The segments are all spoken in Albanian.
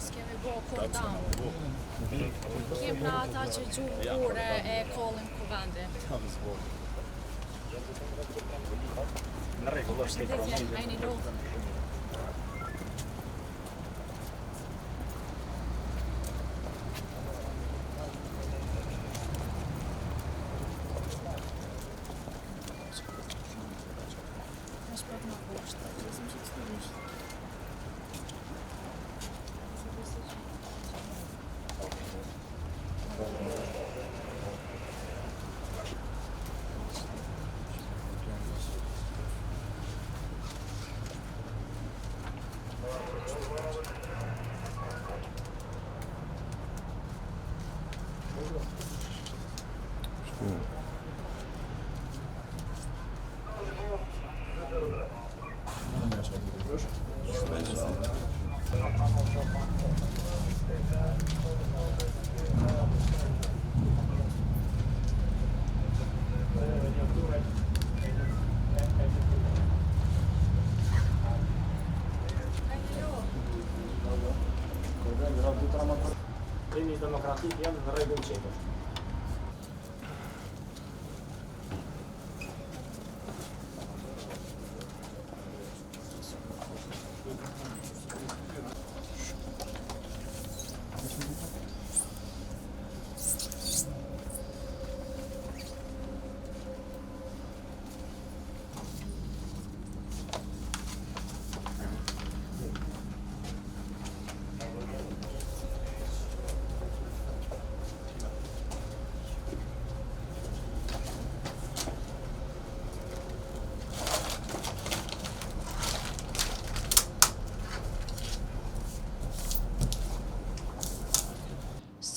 S'kemi bo kondam. Kem në ata që gjuhë ure e kollin kuvendin. Në rregull, është Shëndetje, a jeni lodhën? Krimi demokratik janë në rregull qetur.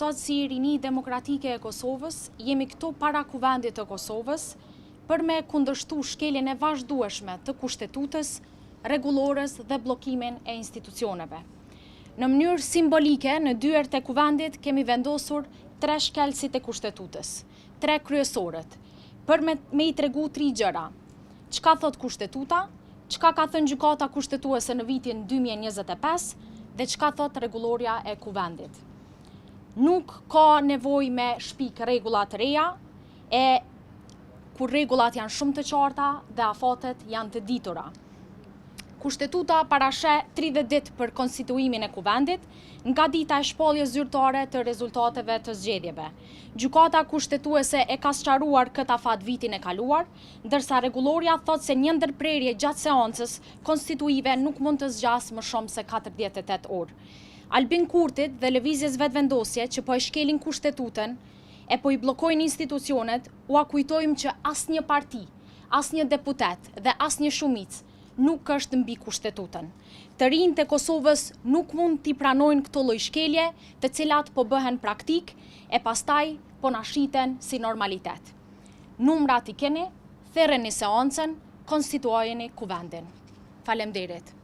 Sot si Rini Demokratike e Kosovës, jemi këtu para kuvendit të Kosovës për me kundërshtu shkeljen e vazhdueshme të kushtetutës, rregullores dhe bllokimin e institucioneve. Në mënyrë simbolike, në dyert e kuvendit kemi vendosur 3 shkelësit e kushtetutës, 3 kryesorët, për me i tregu 3 gjëra. Çka thot kushtetuta, çka ka thënë gjykata kushtetuese në vitin 2025 dhe çka thot rregulloria e kuvendit. Nuk ka nevojë me shpik rregulla të reja, kur rregullat janë shumë të qarta dhe afatet janë të ditura. Kushtetuta parasheh 30 ditë për konstituimin e kuvendit, nga dita e shpalljes zyrtare të rezultateve të zgjedhjeve. Gjykata kushtetuese e ka sqaruar këtë afat vitin e kaluar, ndërsa rregulloria thot se një ndërprerje gjatë seancës konstituive nuk mund të zgjasë më shumë se 48 orë. Albin Kurtit dhe lëvizjes vetëvendosje që po e shkelin kushtetutën e po i bllokojnë institucionet, u kujtojmë që asnjë parti, asnjë deputet dhe asnjë shumicë nuk është mbi kushtetutën. Të rinjtë e Kosovës nuk mund t'i pranojnë këto lloj shkelje, të cilat po bëhen praktik e pastaj po na shiten si normalitet. Numrat i keni, therreni seancën, konstituojeni kuvendin. Faleminderit.